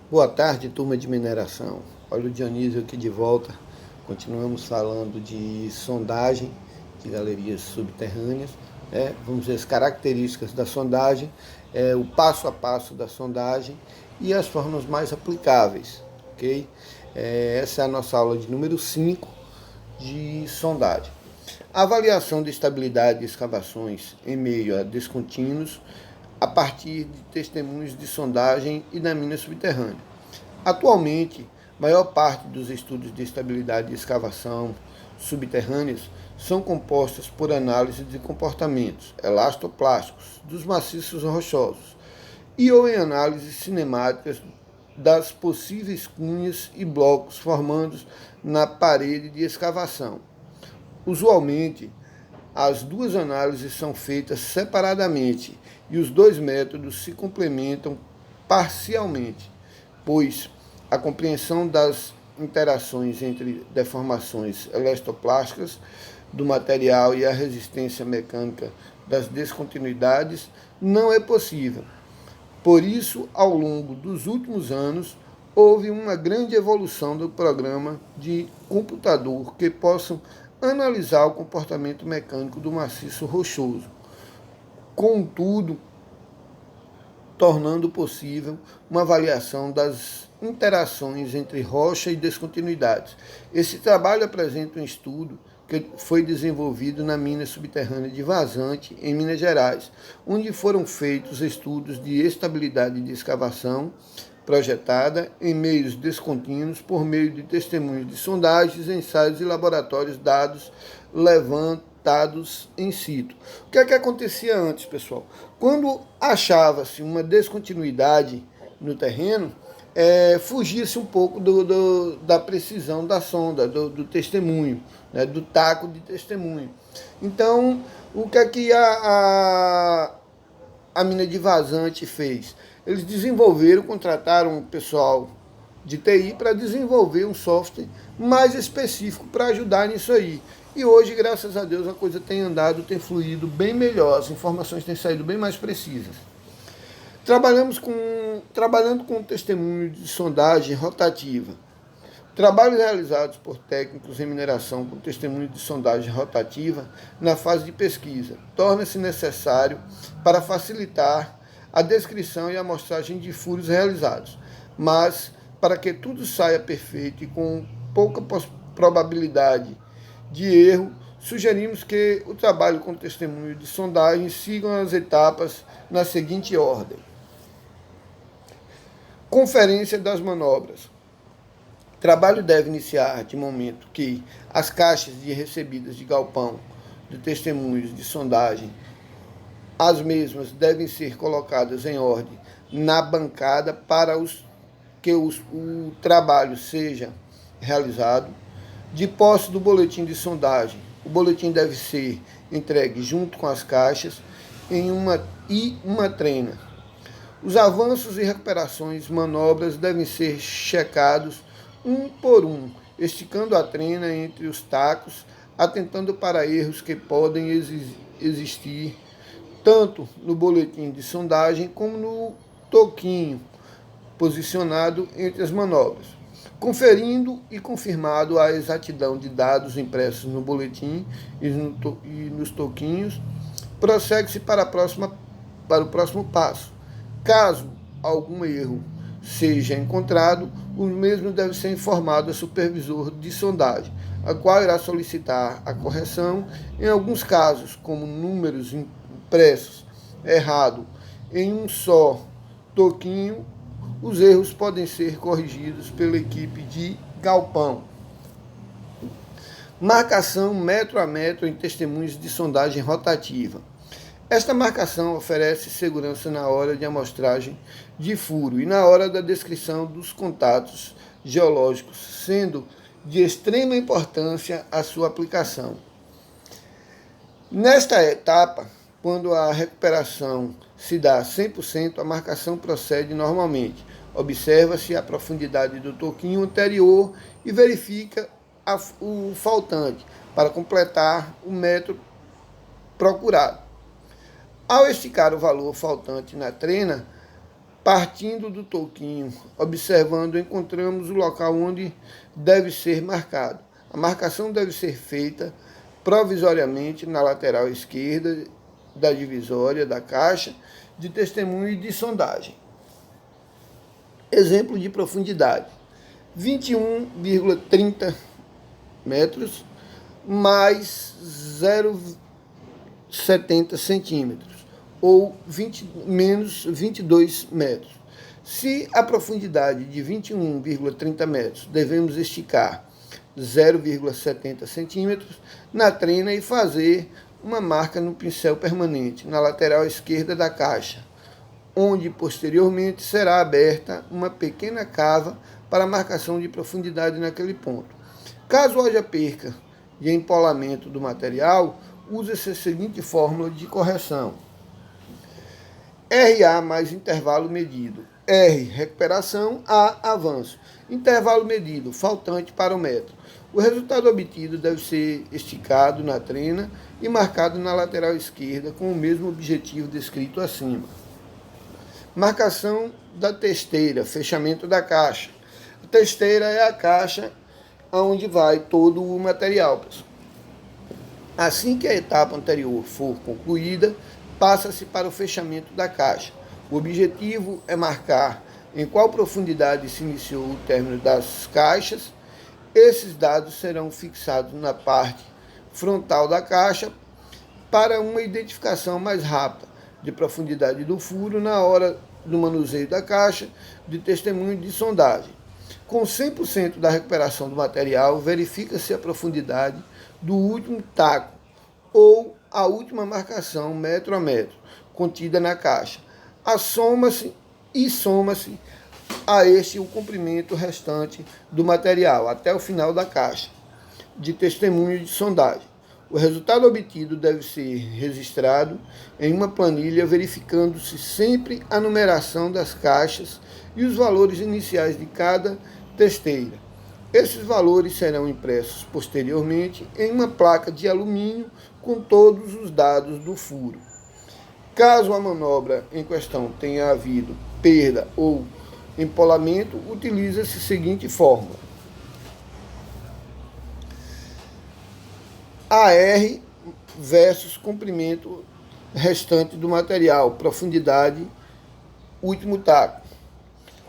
Boa tarde, turma de mineração. Olha o Dionísio aqui de volta. Continuamos falando de sondagem de galerias subterrâneas. Vamos ver as características da sondagem, o passo a passo da sondagem e as formas mais aplicáveis. Ok? Essa é a nossa aula de número 5 de sondagem. A avaliação de estabilidade de escavações em meio a descontínuos a partir de testemunhos de sondagem e da mina subterrânea. Atualmente, maior parte dos estudos de estabilidade de escavação subterrâneas são compostas por análise de comportamentos elastoplásticos dos maciços rochosos e ou em análises cinemáticas das possíveis cunhas e blocos formados na parede de escavação. Usualmente, as duas análises são feitas separadamente e os dois métodos se complementam parcialmente, pois a compreensão das interações entre deformações elastoplásticas do material e a resistência mecânica das descontinuidades não é possível. Por isso, ao longo dos últimos anos, houve uma grande evolução do programa de computador que possam analisar o comportamento mecânico do maciço rochoso. Contudo, tornando possível uma avaliação das interações entre rocha e descontinuidades. Esse trabalho apresenta um estudo que foi desenvolvido na mina subterrânea de Vazante, em Minas Gerais, onde foram feitos estudos de estabilidade de escavação projetada em meios descontínuos por meio de testemunhos de sondagens, ensaios e laboratórios dados levantados in situ. O que é que acontecia antes, pessoal? Quando achava-se uma descontinuidade no terreno, fugia-se um pouco da precisão da sonda, do testemunho, né, do taco de testemunho. Então, o que é que a mina de Vazante fez? Eles contrataram um pessoal de TI para desenvolver um software mais específico para ajudar nisso aí. E hoje, graças a Deus, a coisa tem andado, tem fluído bem melhor, as informações têm saído bem mais precisas. Trabalhando com testemunho de sondagem rotativa. Trabalhos realizados por técnicos em mineração com testemunho de sondagem rotativa na fase de pesquisa torna-se necessário para facilitar a descrição e a amostragem de furos realizados, mas para que tudo saia perfeito e com pouca probabilidade de erro, sugerimos que o trabalho com testemunho de sondagem sigam as etapas na seguinte ordem. Conferência das manobras. O trabalho deve iniciar de momento que as caixas de recebidas de galpão de testemunhos de sondagem, as mesmas devem ser colocadas em ordem na bancada para que o trabalho seja realizado. De posse do boletim de sondagem, o boletim deve ser entregue junto com as caixas em uma trena. Os avanços e recuperações, manobras devem ser checados um por um, esticando a trena entre os tacos, atentando para erros que podem existir tanto no boletim de sondagem como no toquinho posicionado entre as manobras. Conferindo e confirmado a exatidão de dados impressos no boletim e nos toquinhos, prossegue-se para o próximo passo. Caso algum erro seja encontrado, o mesmo deve ser informado ao supervisor de sondagem, a qual irá solicitar a correção. Em alguns casos, como números impressos errado em um só toquinho, os erros podem ser corrigidos pela equipe de galpão. Marcação metro a metro em testemunhos de sondagem rotativa. Esta marcação oferece segurança na hora de amostragem de furo e na hora da descrição dos contatos geológicos, sendo de extrema importância a sua aplicação. Nesta etapa, quando a recuperação se dá 100%, a marcação procede normalmente. Observa-se a profundidade do toquinho anterior e verifica o faltante para completar o metro procurado. Ao esticar o valor faltante na trena, Partindo do toquinho, observando, encontramos o local onde deve ser marcado. A marcação deve ser feita provisoriamente na lateral esquerda da divisória da caixa de testemunho e de sondagem. Exemplo de profundidade: 21,30 metros mais 0,70 centímetros, ou menos 22 metros. Se a profundidade de 21,30 metros, devemos esticar 0,70 centímetros na trena e fazer uma marca no pincel permanente na lateral esquerda da caixa, onde posteriormente será aberta uma pequena cava para a marcação de profundidade naquele ponto. Caso haja perca de empolamento do material, usa-se a seguinte fórmula de correção: RA mais intervalo medido. R, recuperação. A, avanço. Intervalo medido, faltante para o metro. O resultado obtido deve ser esticado na trena e marcado na lateral esquerda com o mesmo objetivo descrito acima. Marcação da testeira, fechamento da caixa. A testeira é a caixa onde vai todo o material, pessoal. Assim que a etapa anterior for concluída, passa-se para o fechamento da caixa. O objetivo é marcar em qual profundidade se iniciou o término das caixas. Esses dados serão fixados na parte frontal da caixa para uma identificação mais rápida de profundidade do furo na hora do manuseio da caixa de testemunho de sondagem. Com 100% da recuperação do material, verifica-se a profundidade do último taco ou a última marcação metro a metro contida na caixa. Soma-se a este o comprimento restante do material até o final da caixa de testemunho de sondagem. O resultado obtido deve ser registrado em uma planilha, verificando-se sempre a numeração das caixas e os valores iniciais de cada testeira. Esses valores serão impressos posteriormente em uma placa de alumínio com todos os dados do furo. Caso a manobra em questão tenha havido perda ou empolamento, utiliza-se a seguinte fórmula: AR versus comprimento restante do material, profundidade, último taco.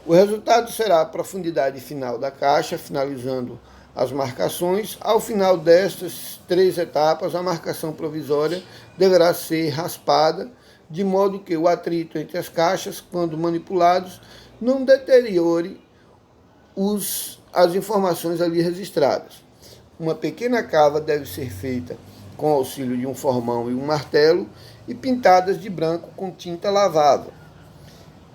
O resultado será a profundidade final da caixa, finalizando as marcações. Ao final destas 3 etapas, a marcação provisória deverá ser raspada, de modo que o atrito entre as caixas, quando manipulados, não deteriore as informações ali registradas. Uma pequena cava deve ser feita com auxílio de um formão e um martelo e pintadas de branco com tinta lavável.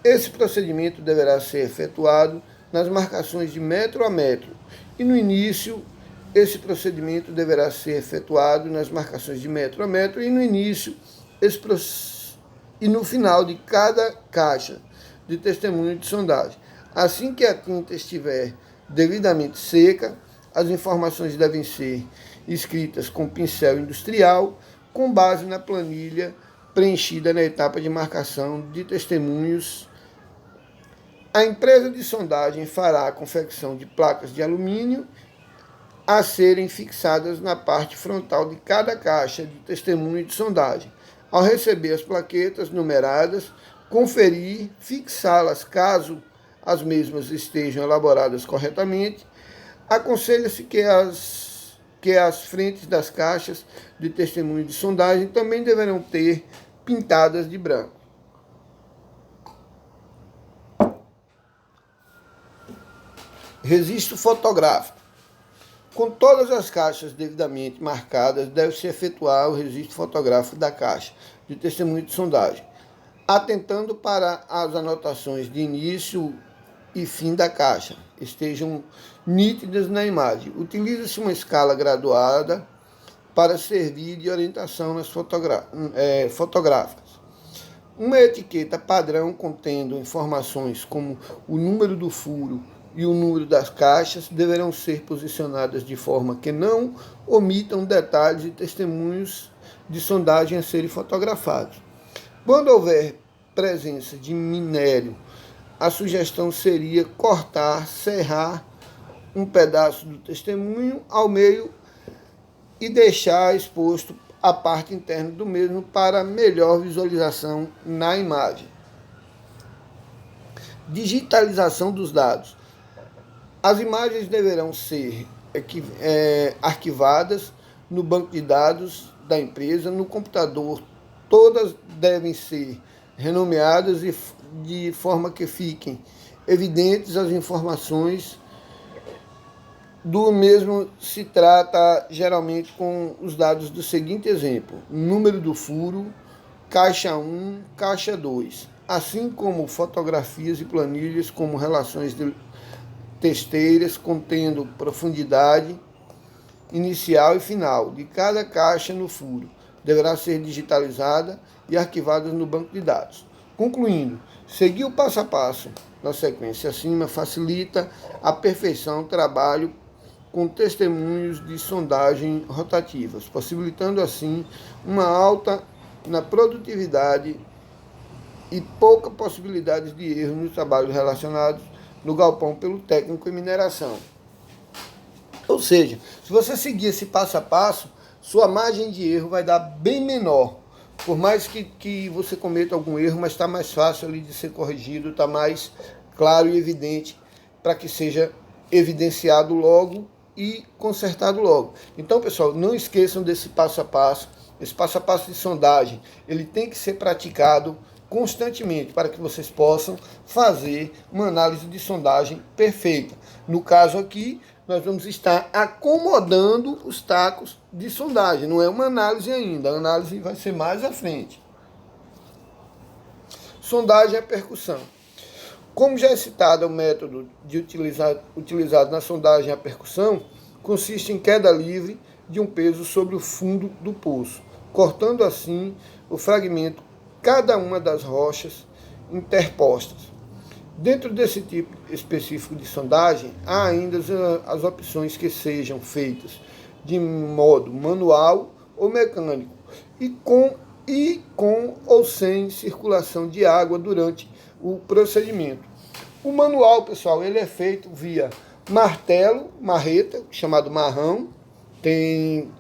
Esse procedimento deverá ser efetuado nas marcações de metro a metro e no início esse procedimento deverá ser efetuado nas marcações de metro a metro e no final de cada caixa de testemunho de sondagem. Assim que a tinta estiver devidamente seca, as informações devem ser escritas com pincel industrial, com base na planilha preenchida na etapa de marcação de testemunhos. A empresa de sondagem fará a confecção de placas de alumínio a serem fixadas na parte frontal de cada caixa de testemunho de sondagem. Ao receber as plaquetas numeradas, conferir, fixá-las caso as mesmas estejam elaboradas corretamente. Aconselha-se que as frentes das caixas de testemunho de sondagem também deverão ter pintadas de branco. Registro fotográfico. Com todas as caixas devidamente marcadas, deve-se efetuar o registro fotográfico da caixa de testemunho de sondagem, atentando para as anotações de início e fim da caixa estejam nítidas na imagem. Utiliza-se uma escala graduada para servir de orientação nas fotográficas. Uma etiqueta padrão contendo informações como o número do furo e o número das caixas deverão ser posicionadas de forma que não omitam detalhes e testemunhos de sondagem a serem fotografados. Quando houver presença de minério a sugestão seria cortar, serrar um pedaço do testemunho ao meio e deixar exposto a parte interna do mesmo para melhor visualização na imagem. Digitalização dos dados. As imagens deverão ser arquivadas no banco de dados da empresa, no computador. Todas devem ser renomeadas de forma que fiquem evidentes as informações do mesmo. Se trata geralmente com os dados do seguinte exemplo: número do furo, caixa 1, caixa 2, assim como fotografias e planilhas como relações de testeiras contendo profundidade inicial e final de cada caixa no furo. Deverá ser digitalizada e arquivada no banco de dados. Concluindo, seguir o passo a passo na sequência acima facilita a perfeição do trabalho com testemunhos de sondagem rotativas, possibilitando assim uma alta na produtividade e pouca possibilidade de erro nos trabalhos relacionados no galpão pelo técnico em mineração. Ou seja, se você seguir esse passo a passo, sua margem de erro vai dar bem menor. Por mais que você cometa algum erro, mas está mais fácil ali de ser corrigido, está mais claro e evidente para que seja evidenciado logo e consertado logo. Então, pessoal, não esqueçam desse passo a passo. Esse passo a passo de sondagem, ele tem que ser praticado constantemente para que vocês possam fazer uma análise de sondagem perfeita. No caso aqui, nós vamos estar acomodando os tacos de sondagem. Não é uma análise ainda, a análise vai ser mais à frente. Sondagem é percussão. Como já é citado, o método utilizado na sondagem à percussão consiste em queda livre de um peso sobre o fundo do poço, cortando assim o fragmento cada uma das rochas interpostas. Dentro desse tipo específico de sondagem, há ainda as opções que sejam feitas de modo manual ou mecânico e com ou sem circulação de água durante o procedimento. O manual, pessoal, ele é feito via martelo, marreta, chamado marrão.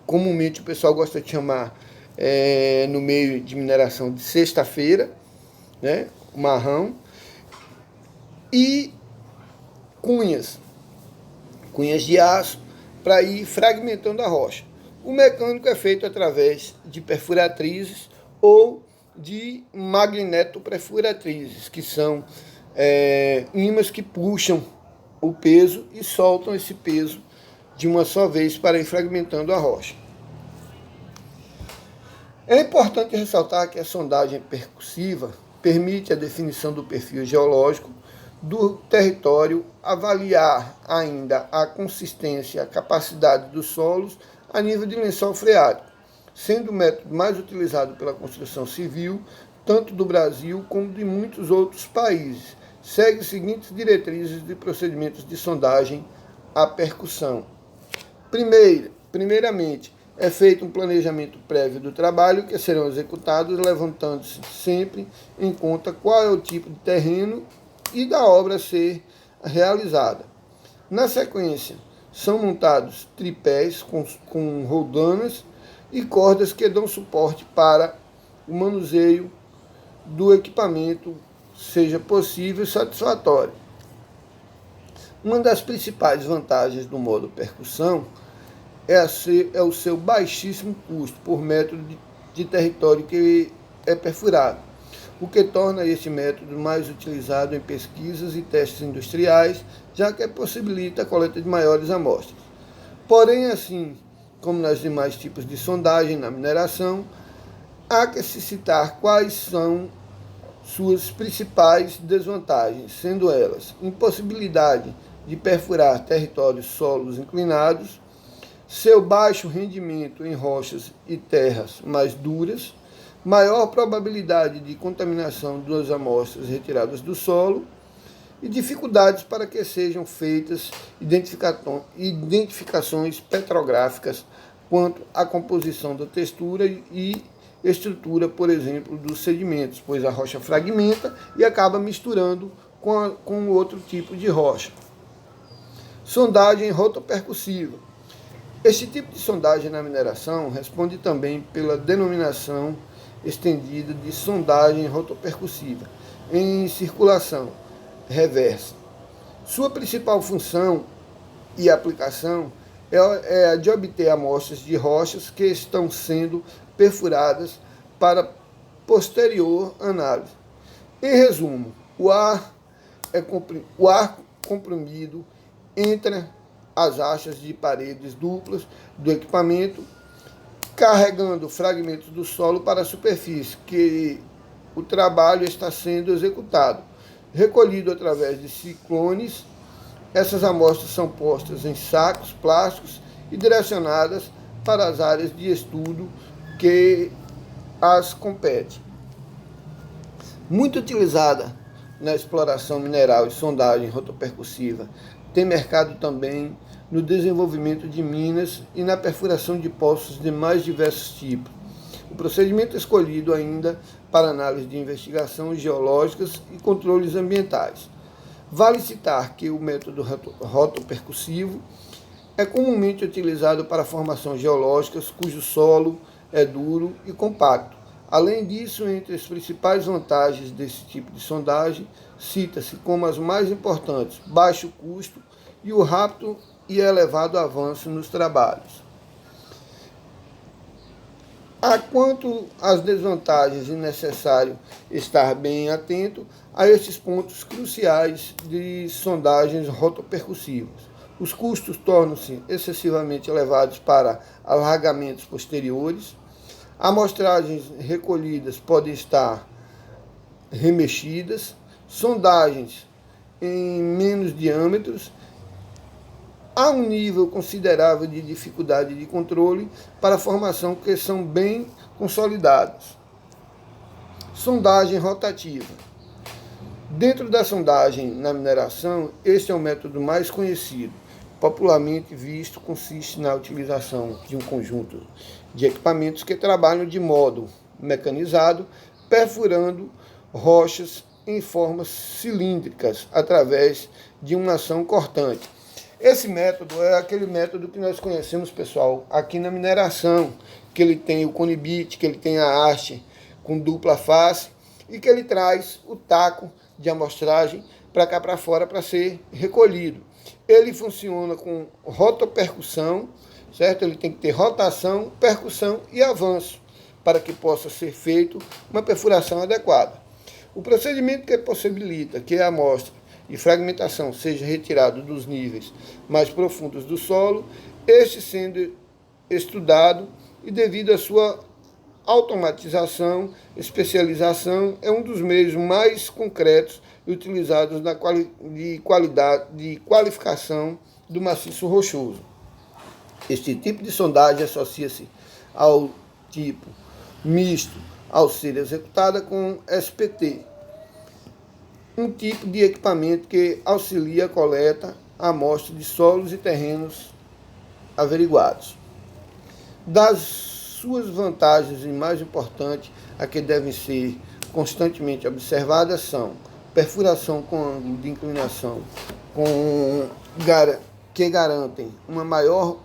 Comumente o pessoal gosta de chamar no meio de mineração de sexta-feira, né, o marrão. E cunhas de aço para ir fragmentando a rocha. O mecânico é feito através de perfuratrizes ou de magnetoperfuratrizes, que são ímãs que puxam o peso e soltam esse peso de uma só vez para ir fragmentando a rocha. É importante ressaltar que a sondagem percussiva permite a definição do perfil geológico do território, avaliar ainda a consistência, a capacidade dos solos a nível de lençol freático, sendo o método mais utilizado pela construção civil, tanto do Brasil como de muitos outros países. Segue as seguintes diretrizes de procedimentos de sondagem à percussão. Primeiramente, é feito um planejamento prévio do trabalho que serão executados, levantando-se sempre em conta qual é o tipo de terreno e da obra a ser realizada. Na sequência, são montados tripés com roldanas e cordas que dão suporte para o manuseio do equipamento seja possível e satisfatório. Uma das principais vantagens do modo percussão é o seu baixíssimo custo por metro de território que é perfurado, o que torna este método mais utilizado em pesquisas e testes industriais, já que possibilita a coleta de maiores amostras. Porém, assim como nos demais tipos de sondagem na mineração, há que se citar quais são suas principais desvantagens, sendo elas impossibilidade de perfurar territórios solos inclinados, seu baixo rendimento em rochas e terras mais duras, maior probabilidade de contaminação das amostras retiradas do solo e dificuldades para que sejam feitas identificações petrográficas quanto à composição da textura e estrutura, por exemplo, dos sedimentos, pois a rocha fragmenta e acaba misturando com outro tipo de rocha. Sondagem rotopercussiva. Este tipo de sondagem na mineração responde também pela denominação estendida de sondagem rotopercussiva em circulação reversa. Sua principal função e aplicação é a de obter amostras de rochas que estão sendo perfuradas para posterior análise. Em resumo, o ar comprimido entre as hastes de paredes duplas do equipamento, carregando fragmentos do solo para a superfície, que o trabalho está sendo executado. Recolhido através de ciclones, essas amostras são postas em sacos plásticos e direcionadas para as áreas de estudo que as competem. Muito utilizada na exploração mineral e sondagem rotopercussiva, tem mercado também no desenvolvimento de minas e na perfuração de poços de mais diversos tipos. O procedimento escolhido ainda para análise de investigações geológicas e controles ambientais. Vale citar que o método rotopercussivo é comumente utilizado para formações geológicas cujo solo é duro e compacto. Além disso, entre as principais vantagens desse tipo de sondagem, cita-se como as mais importantes: baixo custo e o rápido e elevado avanço nos trabalhos. Quanto às desvantagens, é necessário estar bem atento a estes pontos cruciais de sondagens rotopercussivas. Os custos tornam-se excessivamente elevados para alargamentos posteriores. Amostragens recolhidas podem estar remexidas, sondagens em menos diâmetros. Há um nível considerável de dificuldade de controle para a formação que são bem consolidadas. Sondagem rotativa. Dentro da sondagem na mineração, este é o método mais conhecido. Popularmente visto, consiste na utilização de um conjunto de equipamentos que trabalham de modo mecanizado, perfurando rochas em formas cilíndricas através de uma ação cortante. Esse método é aquele método que nós conhecemos, pessoal, aqui na mineração, que ele tem o conibite, que ele tem a haste com dupla face e que ele traz o taco de amostragem para cá para fora para ser recolhido. Ele funciona com rotopercussão, certo? Ele tem que ter rotação, percussão e avanço para que possa ser feito uma perfuração adequada. O procedimento que possibilita que a amostra e fragmentação seja retirado dos níveis mais profundos do solo, este sendo estudado e devido à sua automatização, especialização, é um dos meios mais concretos e utilizados na de qualificação do maciço rochoso. Este tipo de sondagem associa-se ao tipo misto ao ser executada com SPT, um tipo de equipamento que auxilia a coleta, a amostra de solos e terrenos averiguados. Das suas vantagens e mais importantes, a que devem ser constantemente observadas são perfuração com ângulo de inclinação que garantem uma maior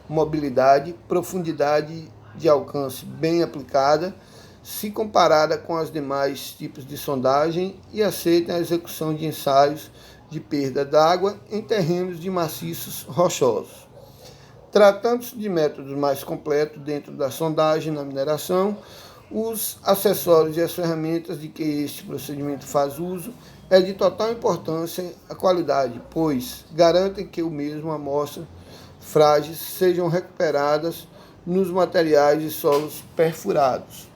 mobilidade, profundidade de alcance bem aplicada, se comparada com os demais tipos de sondagem, e aceitam a execução de ensaios de perda d'água em terrenos de maciços rochosos. Tratando-se de métodos mais completos dentro da sondagem na mineração, os acessórios e as ferramentas de que este procedimento faz uso é de total importância a qualidade, pois garantem que o mesmo amostras frágeis sejam recuperadas nos materiais e solos perfurados.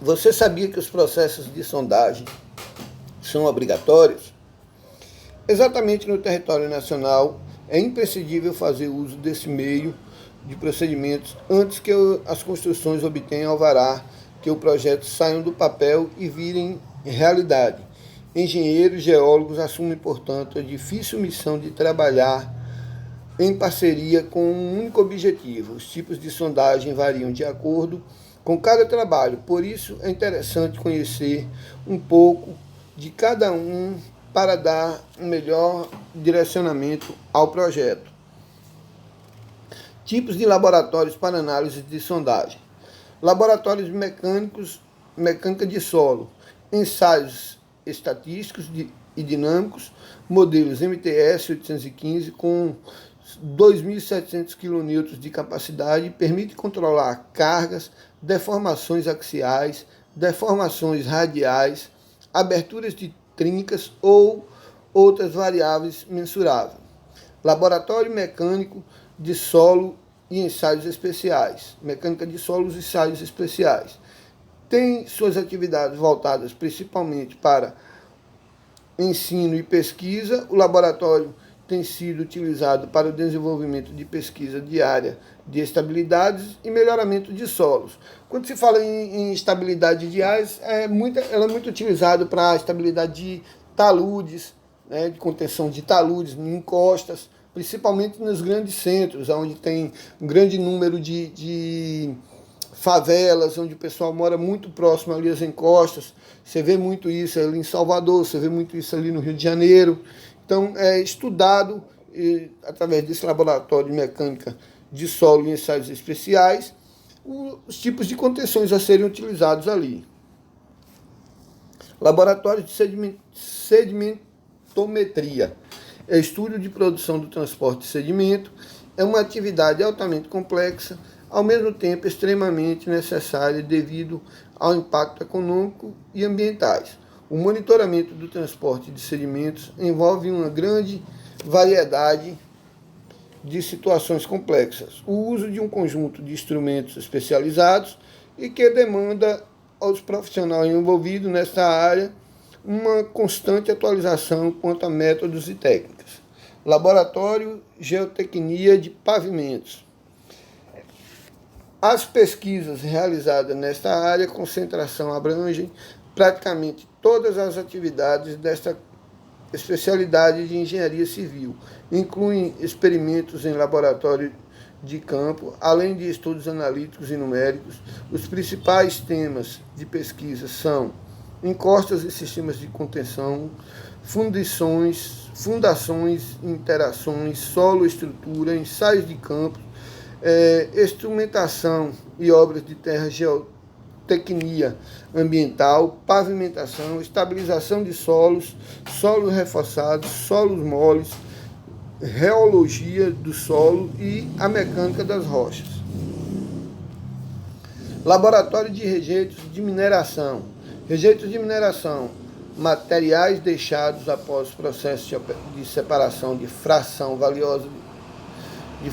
Você sabia que os processos de sondagem são obrigatórios? Exatamente no território nacional, é imprescindível fazer uso desse meio de procedimentos antes que as construções obtenham alvará, que o projeto saiam do papel e virem realidade. Engenheiros e geólogos assumem, portanto, a difícil missão de trabalhar em parceria com um único objetivo. Os tipos de sondagem variam de acordo com cada trabalho. Por isso é interessante conhecer um pouco de cada um para dar um melhor direcionamento ao projeto. Tipos de laboratórios para análise de sondagem. Laboratórios mecânicos, mecânica de solo, ensaios estatísticos e dinâmicos, modelos MTS 815 com 2.700 kN de capacidade, permite controlar cargas, deformações axiais, deformações radiais, aberturas de trincas ou outras variáveis mensuráveis. Laboratório mecânico de solo e ensaios especiais. Mecânica de solos e ensaios especiais. Tem suas atividades voltadas principalmente para ensino e pesquisa. O laboratório tem sido utilizado para o desenvolvimento de pesquisa diária de estabilidades e melhoramento de solos. Quando se fala em estabilidade de áreas, ela é muito utilizada para a estabilidade de taludes, né, de contenção de taludes em encostas, principalmente nos grandes centros, onde tem um grande número de favelas, onde o pessoal mora muito próximo ali às encostas. Você vê muito isso ali em Salvador, você vê muito isso ali no Rio de Janeiro. Então, é estudado, através desse laboratório de mecânica de solo e ensaios especiais, os tipos de contenções a serem utilizados ali. Laboratório de sedimentometria. É estudo de produção do transporte de sedimento. É uma atividade altamente complexa, ao mesmo tempo extremamente necessária devido ao impacto econômico e ambientais. O monitoramento do transporte de sedimentos envolve uma grande variedade de situações complexas. O uso de um conjunto de instrumentos especializados e que demanda aos profissionais envolvidos nesta área uma constante atualização quanto a métodos e técnicas. Laboratório Geotecnia de Pavimentos. As pesquisas realizadas nesta área concentração abrangem praticamente todas as atividades desta especialidade de engenharia civil. Incluem experimentos em laboratório de campo, além de estudos analíticos e numéricos. Os principais temas de pesquisa são encostas e sistemas de contenção, fundações, interações, solo, estrutura, ensaios de campo, instrumentação e obras de terra, geotecnia ambiental, pavimentação, estabilização de solos, solos reforçados, solos moles, reologia do solo e a mecânica das rochas. Laboratório de rejeitos de mineração. Rejeitos de mineração, materiais deixados após o processo de separação de fração valiosa e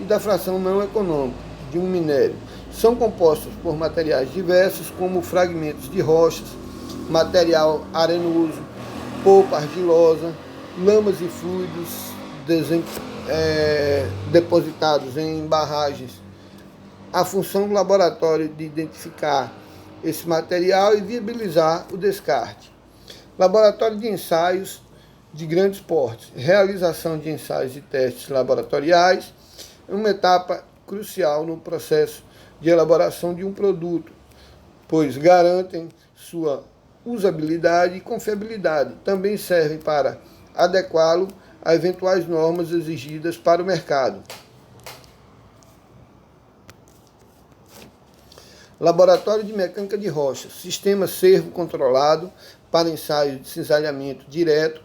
da fração não econômica de um minério. São compostos por materiais diversos, como fragmentos de rochas, material arenoso, polpa argilosa, lamas e fluidos depositados em barragens. A função do laboratório é de identificar esse material e viabilizar o descarte. Laboratório de ensaios de grandes portes. Realização de ensaios e testes laboratoriais é uma etapa crucial no processo de elaboração de um produto, pois garantem sua usabilidade e confiabilidade. Também servem para adequá-lo a eventuais normas exigidas para o mercado. Laboratório de Mecânica de Rochas, sistema servo controlado para ensaio de cisalhamento direto,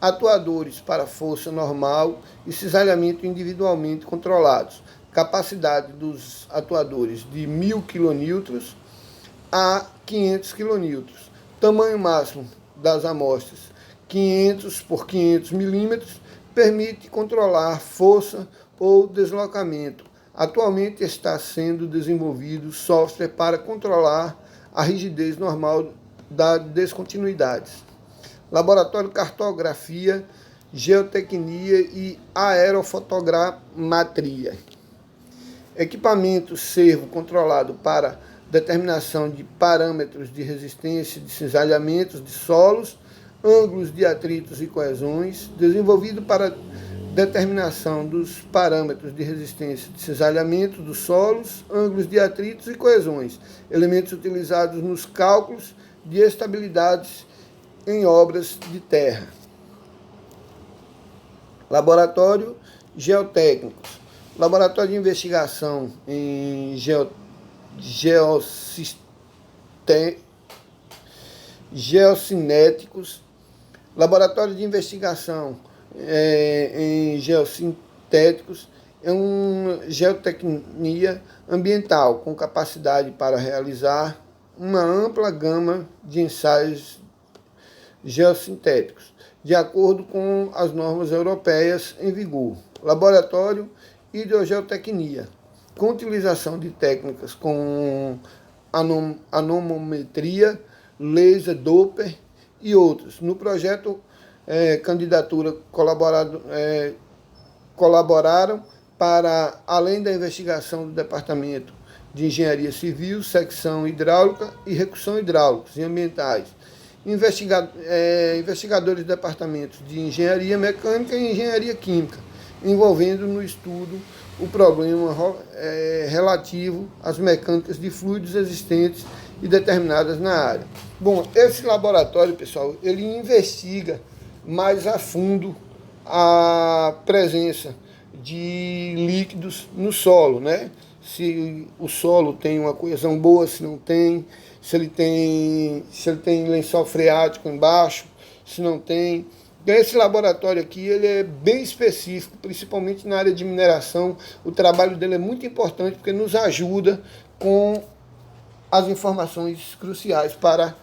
atuadores para força normal e cisalhamento individualmente controlados. Capacidade dos atuadores de 1.000 kN a 500 kN. Tamanho máximo das amostras 500 por 500 milímetros, permite controlar força ou deslocamento. Atualmente está sendo desenvolvido software para controlar a rigidez normal das descontinuidades. Laboratório Cartografia, Geotecnia e Aerofotogrametria. Equipamento servo controlado para determinação de parâmetros de resistência de cisalhamentos de solos, ângulos de atritos e coesões, desenvolvido para determinação dos parâmetros de resistência de cisalhamento dos solos, ângulos de atritos e coesões, elementos utilizados nos cálculos de estabilidades em obras de terra. Laboratório Geotécnicos. Laboratório de investigação em geocinéticos. Laboratório de investigação em geossintéticos é uma geotecnia ambiental com capacidade para realizar uma ampla gama de ensaios geossintéticos, de acordo com as normas europeias em vigor. Laboratório Hidrogeotecnia, com utilização de técnicas com anemometria, laser Doppler e outros. No projeto candidatura colaboraram para, além da investigação do Departamento de Engenharia Civil, Secção Hidráulica e Recursos Hidráulicos e Ambientais, investigadores de departamentos de Engenharia Mecânica e Engenharia Química, envolvendo no estudo o problema relativo às mecânicas de fluidos existentes e determinadas na área. Bom, esse laboratório, pessoal, ele investiga mais a fundo a presença de líquidos no solo, né? Se o solo tem uma coesão boa, se não tem, se ele tem lençol freático embaixo, se não tem. Esse laboratório aqui ele é bem específico, principalmente na área de mineração. O trabalho dele é muito importante porque nos ajuda com as informações cruciais para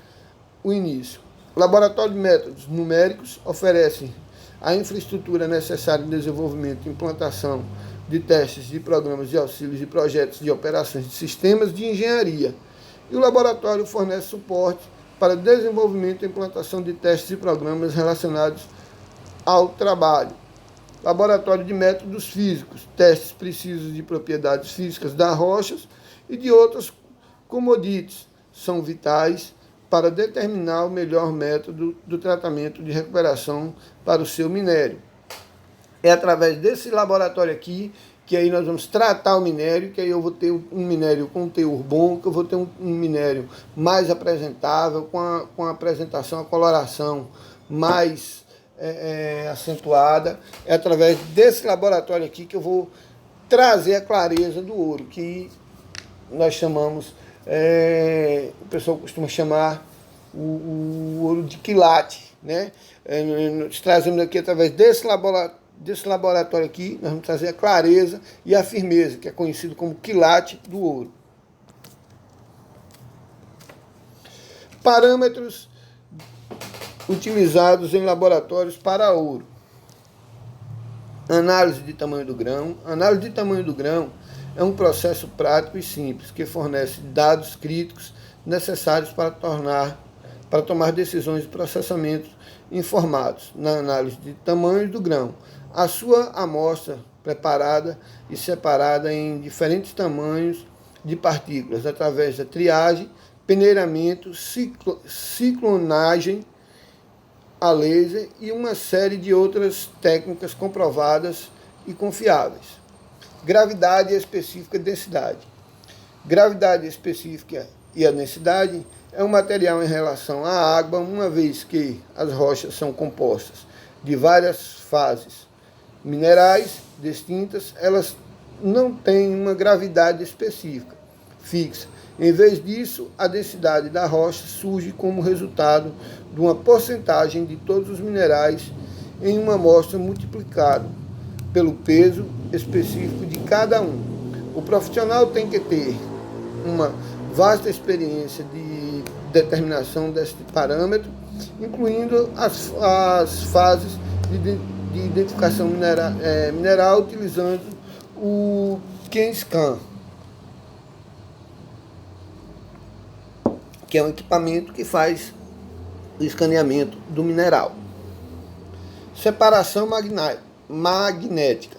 o início. O Laboratório de Métodos Numéricos oferece a infraestrutura necessária no desenvolvimento e implantação de testes de programas de auxílios e projetos de operações de sistemas de engenharia. E o laboratório fornece suporte para desenvolvimento e implantação de testes e programas relacionados ao trabalho. Laboratório de Métodos Físicos, testes precisos de propriedades físicas das rochas e de outras commodities, são vitais para determinar o melhor método do tratamento de recuperação para o seu minério. É através desse laboratório aqui que aí nós vamos tratar o minério, que aí eu vou ter um minério com teor bom, que eu vou ter um minério mais apresentável, com a apresentação, a coloração mais acentuada. É através desse laboratório aqui que eu vou trazer a clareza do ouro, que nós chamamos, o pessoal costuma chamar o ouro de quilate, né? Nós trazemos aqui através desse laboratório aqui, nós vamos trazer a clareza e a firmeza, que é conhecido como quilate do ouro. Parâmetros utilizados em laboratórios para ouro. Análise de tamanho do grão. Análise de tamanho do grão é um processo prático e simples, que fornece dados críticos necessários para tomar decisões de processamento informados na análise de tamanho do grão. A sua amostra preparada e separada em diferentes tamanhos de partículas, através da triagem, peneiramento, ciclonagem a laser e uma série de outras técnicas comprovadas e confiáveis. Gravidade específica e densidade. Gravidade específica e a densidade é um material em relação à água, uma vez que as rochas são compostas de várias fases minerais distintas, elas não têm uma gravidade específica, fixa. Em vez disso, a densidade da rocha surge como resultado de uma porcentagem de todos os minerais em uma amostra multiplicado pelo peso específico de cada um. O profissional tem que ter uma vasta experiência de determinação deste parâmetro, incluindo as fases de identificação mineral utilizando o CAN-SCAN, que é um equipamento que faz o escaneamento do mineral. Separação magnética.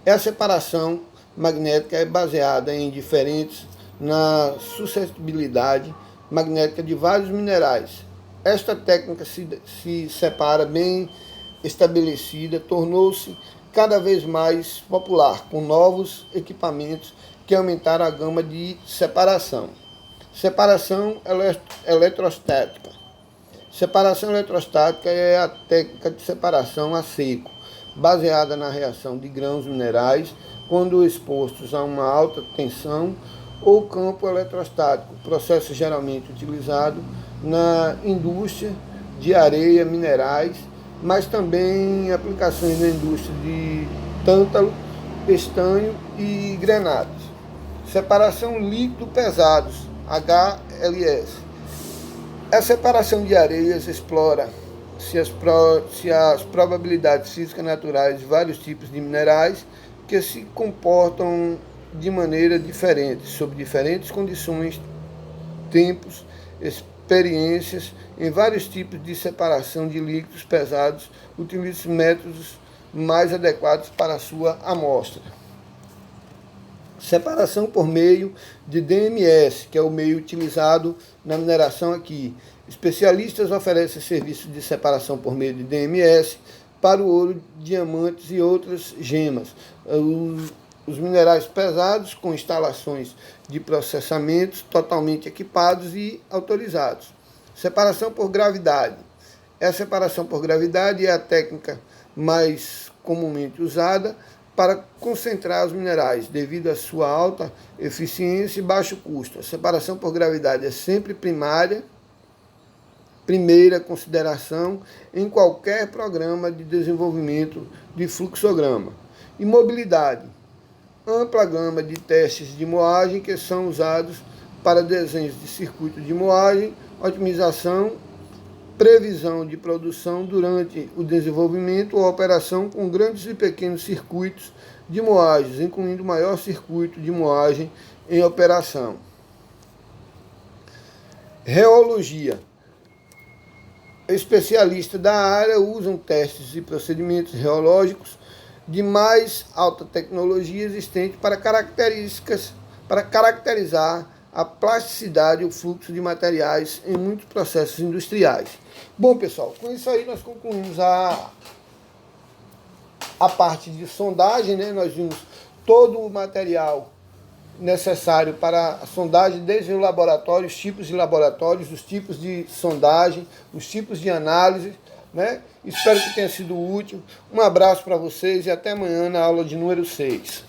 Essa separação magnética é baseada em diferentes na suscetibilidade magnética de vários minerais. Esta técnica se separa bem estabelecida, tornou-se cada vez mais popular, com novos equipamentos que aumentaram a gama de separação. Separação eletrostática. Separação eletrostática é a técnica de separação a seco, baseada na reação de grãos minerais quando expostos a uma alta tensão ou campo eletrostático, processo geralmente utilizado na indústria de areia, minerais, mas também em aplicações na indústria de tântalo, estanho e grenados. Separação líquido-pesados, HLS. A separação de areias explora se as probabilidades físicas naturais de vários tipos de minerais que se comportam de maneira diferente, sob diferentes condições, tempos, experiências, em vários tipos de separação de líquidos pesados, utiliza métodos mais adequados para a sua amostra. Separação por meio de DMS, que é o meio utilizado na mineração aqui. Especialistas oferecem serviços de separação por meio de DMS para o ouro, diamantes e outras gemas. Os minerais pesados com instalações de processamentos totalmente equipados e autorizados. Separação por gravidade. A separação por gravidade é a técnica mais comumente usada para concentrar os minerais, devido à sua alta eficiência e baixo custo. A separação por gravidade é sempre primeira consideração em qualquer programa de desenvolvimento de fluxograma. E mobilidade. Ampla gama de testes de moagem que são usados para desenhos de circuito de moagem, otimização, previsão de produção durante o desenvolvimento ou operação com grandes e pequenos circuitos de moagens, incluindo o maior circuito de moagem em operação. Reologia. Especialistas da área usam testes e procedimentos reológicos de mais alta tecnologia existente para caracterizar a plasticidade e o fluxo de materiais em muitos processos industriais. Bom, pessoal, com isso aí nós concluímos a parte de sondagem, né? Nós vimos todo o material necessário para a sondagem, desde o laboratório, os tipos de laboratórios, os tipos de sondagem, os tipos de análise, né? Espero que tenha sido útil. Um abraço para vocês e até amanhã na aula de número 6.